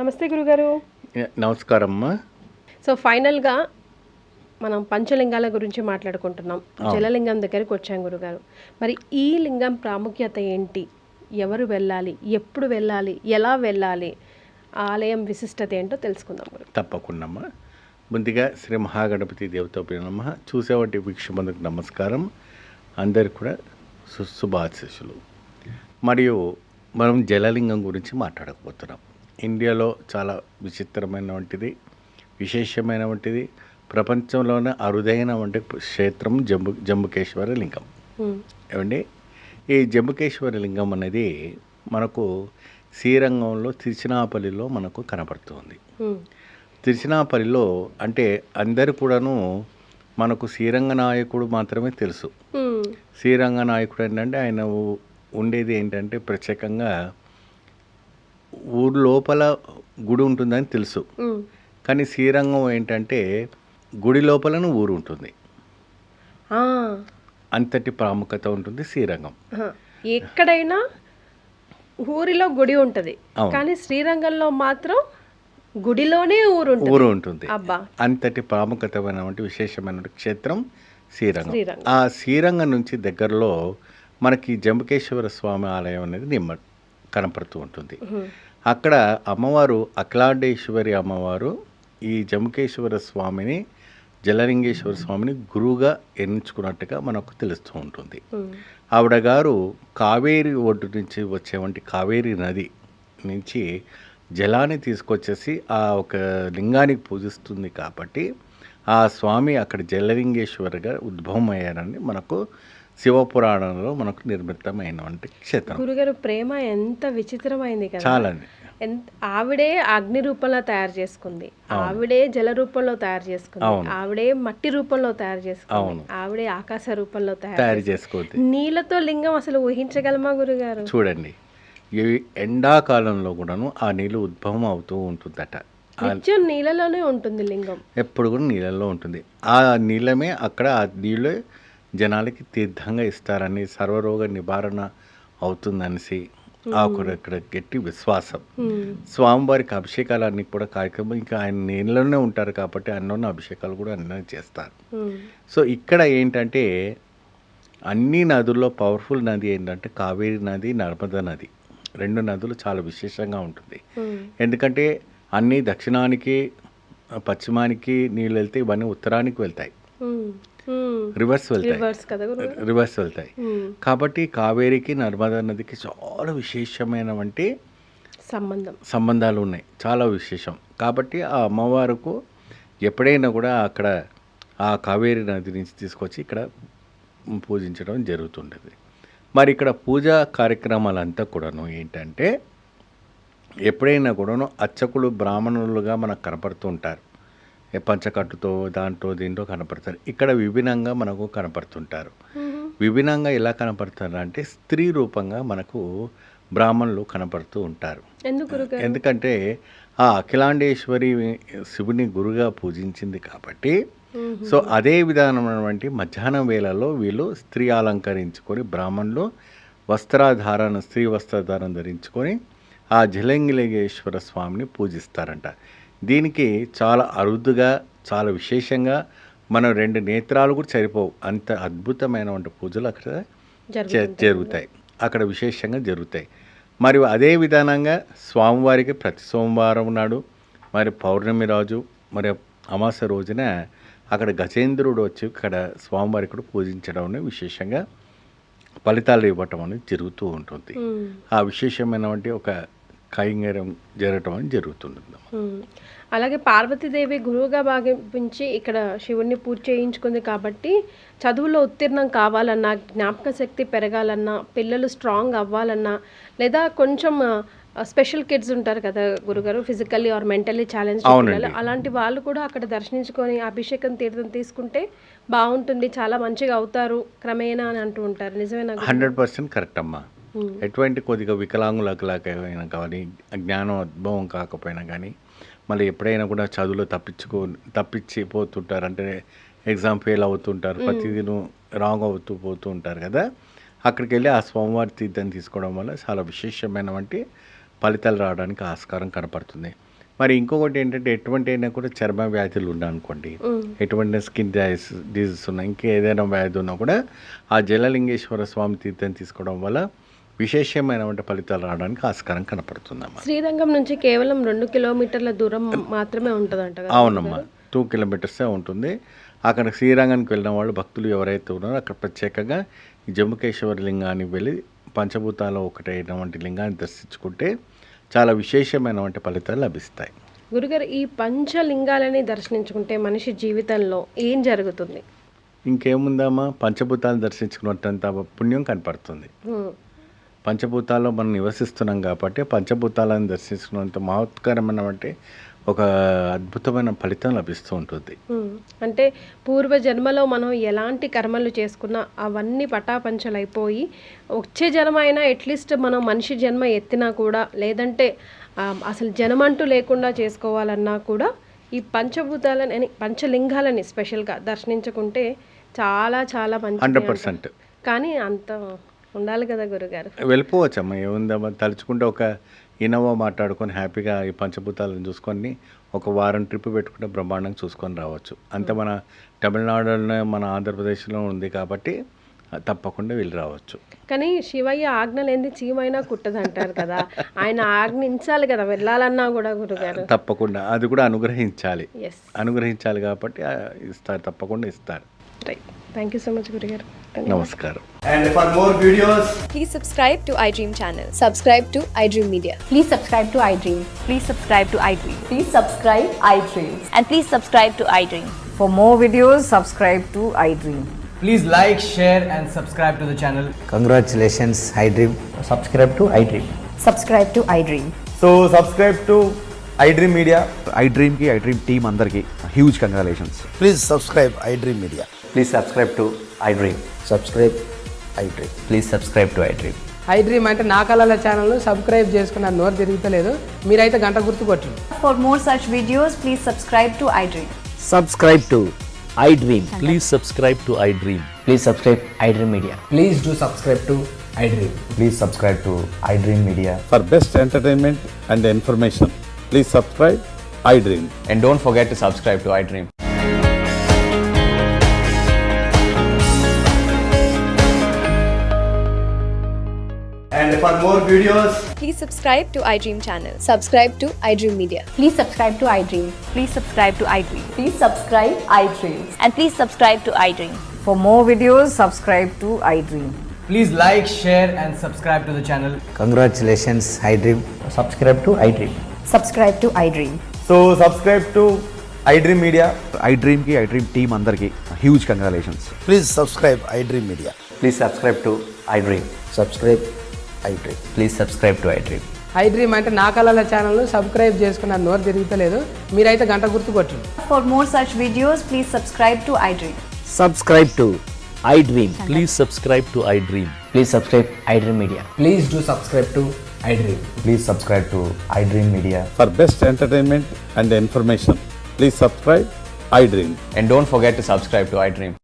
నమస్తే గురుగారు. నమస్కారం అమ్మా. సో ఫైనల్గా మనం పంచలింగాల గురించి మాట్లాడుకుంటున్నాం. అవును. జలలింగం దగ్గరికి వచ్చాం గురుగారు. మరి ఈ లింగం ప్రాముఖ్యత ఏంటి? ఎవరు వెళ్ళాలి? ఎప్పుడు వెళ్ళాలి? ఎలా వెళ్ళాలి? ఆ ఆలయం విశిష్టత ఏంటో తెలుసుకుందాం గురు. తప్పకుండా అమ్మా. ముందుగా శ్రీ మహాగణపతి దేవతోపి నమః. చూసేవాటి వీక్షబంధుకు నమస్కారం. అందరికి కూడా శుభాశీస్సులు. మరియు మనం జలలింగం గురించి మాట్లాడకపోతున్నాం. ఇండియాలో చాలా విచిత్రమైనటువంటిది, విశేషమైనటువంటిది, ప్రపంచంలోనే అరుదైన వంటి క్షేత్రం జంబుకేశ్వర లింగం. ఏమండి, ఈ జంబుకేశ్వర లింగం అనేది మనకు శ్రీరంగంలో తిరుచినాపల్లిలో మనకు కనపడుతుంది. తిరుచినాపల్లిలో అంటే అందరు కూడాను మనకు శ్రీరంగ నాయకుడు మాత్రమే తెలుసు. శ్రీరంగ నాయకుడు ఏంటంటే ఆయన ఉండేది ఏంటంటే ప్రత్యేకంగా ఊరు లోపల గుడి ఉంటుందని తెలుసు. కానీ శ్రీరంగం ఏంటంటే గుడి లోపలను ఊరు ఉంటుంది. అంతటి ప్రాముఖ్యత ఉంటుంది శ్రీరంగం. ఎక్కడైనా ఊరిలో గుడి ఉంటుంది, కానీ శ్రీరంగంలో మాత్రం గుడిలోనే ఊరు ఉంటుంది. అబ్బా, అంతటి ప్రాముఖ్యతమైనటువంటి విశేషమైన క్షేత్రం శ్రీరంగం. ఆ శ్రీరంగం నుంచి దగ్గరలో మనకి జంబుకేశ్వర స్వామి ఆలయం అనేది కనపడుతూ ఉంటుంది. అక్కడ అమ్మవారు అఖిలాండేశ్వరి అమ్మవారు ఈ జంబుకేశ్వర స్వామిని, జలలింగేశ్వర స్వామిని గురువుగా ఎన్నించుకున్నట్టుగా మనకు తెలుస్తూ ఉంటుంది. ఆవిడ గారు కావేరి ఒడ్డు నుంచి వచ్చేవంటి కావేరి నది నుంచి జలాన్ని తీసుకొచ్చేసి ఆ ఒక లింగానికి పూజిస్తుంది. కాబట్టి ఆ స్వామి అక్కడ జలలింగేశ్వరిగా ఉద్భవం అయ్యారని మనకు శివపురాణంలో మనకు నిర్మితమైనటువంటి క్షేత్రం. గురుగారు, ప్రేమ ఎంత విచిత్రమైంది కదా. చాలా. ఆవిడే అగ్ని రూపంలో తయారు చేసుకుంది, ఆవిడే జల రూపంలో తయారు చేసుకుంది, ఆవిడే మట్టి రూపంలో తయారు చేసుకుంది, ఆవిడే ఆకాశ రూపంలో తయారు చేసుకుంది. నీళ్ళతో లింగం అసలు ఊహించగలమా గురుగారు? చూడండి, ఎండాకాలంలో కూడాను ఆ నీళ్ళు ఉద్భవం అవుతూ ఉంటుందట. నిత్యం నీళ్ళలోనే ఉంటుంది లింగం, ఎప్పుడు కూడా నీళ్ళల్లో ఉంటుంది. ఆ నీళ్ళమే అక్కడ ఆ నీళ్ళే జనాలకి తీర్థంగా ఇస్తారని, సర్వరోగ నివారణ అవుతుందనేసి అక్కడ గట్టి విశ్వాసం. స్వామివారికి అభిషేకాలన్నీ కూడా కార్యక్రమం ఇంకా ఆయన నీళ్ళలోనే ఉంటారు కాబట్టి అన్నోన్న అభిషేకాలు కూడా అన్నీ చేస్తారు. సో ఇక్కడ ఏంటంటే అన్ని నదుల్లో పవర్ఫుల్ నది ఏంటంటే కావేరి నది, నర్మదా నది. రెండు నదులు చాలా విశేషంగా ఉంటుంది. ఎందుకంటే అన్నీ దక్షిణానికి పశ్చిమానికి నీళ్ళు వెళ్తే ఇవన్నీ ఉత్తరానికి వెళ్తాయి, రివర్స్ వెళ్తాయి. కాబట్టి కావేరికి నర్మదా నదికి చాలా విశేషమైనటువంటి సంబంధాలు ఉన్నాయి, చాలా విశేషం. కాబట్టి ఆ అమ్మవారికి ఎప్పుడైనా కూడా అక్కడ ఆ కావేరి నది నుంచి తీసుకొచ్చి ఇక్కడ పూజించడం జరుగుతుంటుంది. మరి ఇక్కడ పూజా కార్యక్రమాలంతా కూడాను ఏంటంటే ఎప్పుడైనా కూడాను అర్చకులు బ్రాహ్మణులుగా మనకు కనపడుతూ ఉంటారు. పంచకట్టుతో దాంట్లో దీంట్లో కనపడతారు. ఇక్కడ విభిన్నంగా మనకు కనపడుతుంటారు. విభిన్నంగా ఎలా కనపడతారు అంటే స్త్రీ రూపంగా మనకు బ్రాహ్మణులు కనపడుతూ ఉంటారు. ఎందుకంటే ఆ అఖిలాండేశ్వరి శివుని గురుగా పూజించింది కాబట్టి. సో అదే విధానమైనటువంటి మధ్యాహ్నం వేళలో వీళ్ళు స్త్రీ అలంకరించుకొని బ్రాహ్మణులు స్త్రీ వస్త్రధారణ ధరించుకొని ఆ జలలింగేశ్వర స్వామిని పూజిస్తారంట. దీనికి చాలా అరుదుగా, చాలా విశేషంగా మనం 2 నేత్రాలు కూడా సరిపోవు, అంత అద్భుతమైనటువంటి పూజలు అక్కడ జరుగుతాయి, అక్కడ విశేషంగా జరుగుతాయి. మరియు అదే విధానంగా స్వామివారికి ప్రతి సోమవారం నాడు, మరి పౌర్ణమి రోజు, మరి అమావాస్య రోజున అక్కడ గజేంద్రుడు వచ్చి ఇక్కడ స్వామివారికి కూడా పూజించడం విశేషంగా ఫలితాలు ఇవ్వటం అనేది జరుగుతూ ఉంటుంది. ఆ విశేషమైనటువంటి ఒక కైంగర్యం జరగటం అని జరుగుతుంటుంది. అలాగే పార్వతీదేవి గురువుగా భావించి ఇక్కడ శివుణ్ణి పూజ చేయించుకుంది కాబట్టి చదువులో ఉత్తీర్ణం కావాలన్నా, జ్ఞాపక శక్తి పెరగాలన్నా, పిల్లలు స్ట్రాంగ్ అవ్వాలన్నా, లేదా కొంచెం స్పెషల్ కిడ్స్ ఉంటారు కదా గురుగారు, ఫిజికల్లీ ఆర్ మెంటల్లీ ఛాలెంజ్ పిల్లలు, అలాంటి వాళ్ళు కూడా అక్కడ దర్శించుకొని అభిషేకం తీర్థం తీసుకుంటే బాగుంటుంది, చాలా మంచిగా అవుతారు క్రమేణా అని అంటూ ఉంటారు. నిజమేనా? 100% కరెక్ట్ అమ్మా. ఎటువంటి కొద్దిగా వికలాంగులకైనా కానీ, జ్ఞానం ఉద్భవం కాకపోయినా కానీ, మళ్ళీ ఎప్పుడైనా కూడా చదువులో తప్పించిపోతుంటారు. అంటే ఎగ్జామ్ ఫెయిల్ అవుతుంటారు, ప్రతిదిన రాంగ్ అవుతూ పోతూ ఉంటారు కదా. అక్కడికి వెళ్ళి ఆ స్వామివారి తీర్థం తీసుకోవడం వల్ల చాలా విశేషమైనటువంటి ఫలితాలు రావడానికి ఆస్కారం కనపడుతుంది. మరి ఇంకొకటి ఏంటంటే ఎటువంటి అయినా కూడా చర్మ వ్యాధులు ఉన్నాయనుకోండి, ఎటువంటి స్కిన్ డిజీస్ ఉన్నా, ఇంకా ఏదైనా వ్యాధి ఉన్నా కూడా ఆ జలలింగేశ్వర స్వామి తీర్థం తీసుకోవడం వల్ల విశేషమైన ఫలితాలు రావడానికి ఆస్కారం కనపడుతుందమ్మా. శ్రీరంగం నుంచి కేవలం 2 కిలోమీటర్ల దూరం మాత్రమే ఉంటుందంట కదా? అవునమ్మా, 2 కిలోమీటర్సే ఉంటుంది. అక్కడ శ్రీరంగానికి వెళ్ళిన వాళ్ళు భక్తులు ఎవరైతే ఉన్నారో అక్కడ ప్రత్యేకంగా ఈ జంబుకేశ్వర లింగానికి వెళ్ళి పంచభూతాలు ఒకటైనటువంటి లింగాన్ని దర్శించుకుంటే చాలా విశేషమైనటువంటి ఫలితాలు లభిస్తాయి. గురుగారు, ఈ పంచలింగాలని దర్శించుకుంటే మనిషి జీవితంలో ఏం జరుగుతుంది? ఇంకేముందమ్మా, పంచభూతాలను దర్శించుకున్నట్టంత పుణ్యం కనపడుతుంది. పంచభూతాల్లో మనం నివసిస్తున్నాం కాబట్టి పంచభూతాలను దర్శించుకున్నంత మహత్కరమైనటువంటి ఒక అద్భుతమైన ఫలితం లభిస్తూ ఉంటుంది. అంటే పూర్వ జన్మలో మనం ఎలాంటి కర్మలు చేసుకున్నా అవన్నీ పటాపంచలైపోయి వచ్చే జన్మ అయినా అట్లీస్ట్ మనం మనిషి జన్మ ఎత్తినా కూడా, లేదంటే అసలు జన్మంటూ లేకుండా చేసుకోవాలన్నా కూడా ఈ పంచభూతాలని పంచలింగాలని స్పెషల్గా దర్శించుకుంటే చాలా చాలా మంచి. 100%. కానీ అంత ఉండాలి కదా గురుగారు? వెళ్ళిపోవచ్చమ్మా, ఏముందమ్మా, తలుచుకుంటే ఒక ఇన్నోవా మాట్లాడుకొని హ్యాపీగా ఈ పంచభూతాలను చూసుకొని ఒక వారం ట్రిప్ పెట్టుకుంటే బ్రహ్మాండంగా చూసుకొని రావచ్చు. అంతే మన తమిళనాడులోనే మన ఆంధ్రప్రదేశ్లో ఉంది కాబట్టి తప్పకుండా వెళ్ళి రావచ్చు. కానీ శివయ్య ఆజ్ఞ లేని చీమైనా కుట్టదు అంటారు కదా, ఆయన ఆజ్ఞించాలి కదా వెళ్ళాలన్నా కూడా గురుగారు? తప్పకుండా అది కూడా అనుగ్రహించాలి కాబట్టి ఇస్తారు, తప్పకుండా ఇస్తారు. Right, thank you so much గురుగారు. నమస్కారం. And for more videos, please subscribe to iDream channel. Subscribe to iDream Media. Please subscribe to iDream. Please subscribe to iDream. Please subscribe iDream. And please subscribe to iDream. For more videos, subscribe to iDream. please like, share and subscribe to the channel. Congratulations, iDream. Subscribe to iDream. Subscribe to iDream. So subscribe to iDream Media. iDream ki iDream team andarki huge congratulations. Please subscribe iDream Media. Please subscribe to iDream. Subscribe iDream. Please subscribe to iDream. iDream అంటే నా కళల ఛానల్ను subscribe చేసుకున్న నోరు తిరుగుతలేదు, మీరైతే గంట గుర్తు కొట్టండి. For more such videos, please subscribe to iDream. Subscribe to iDream. Please subscribe to iDream. Please subscribe iDream Media. Please do subscribe to iDream. Please subscribe to iDream Media. For best entertainment and information, please subscribe iDream. And don't forget to subscribe to iDream. And for more videos, Please subscribe to iDream channel. Subscribe to iDream Media. Please subscribe to iDream. Please subscribe to iDream. Please subscribe iDream. And please subscribe to iDream. For more videos, subscribe to iDream. please like, share and subscribe to the channel. Congratulations, iDream. Subscribe to iDream. Subscribe to iDream. So subscribe to iDream Media. iDream ki iDream team andarki huge congratulations. Please subscribe iDream Media. Please subscribe to iDream. Subscribe iDream. Please subscribe to iDream. iDream అంటే నా కళల ఛానల్ను subscribe చేసుకున్న నోరు తిరుగుతలేదు, మీరైతే గంట గుర్తు కొట్టండి. For more such videos, please subscribe to iDream. Subscribe to iDream. Please subscribe to iDream. Please subscribe iDream Media. Please do subscribe to iDream. Please subscribe to iDream Media. For best entertainment and information, please subscribe iDream. And don't forget to subscribe to iDream.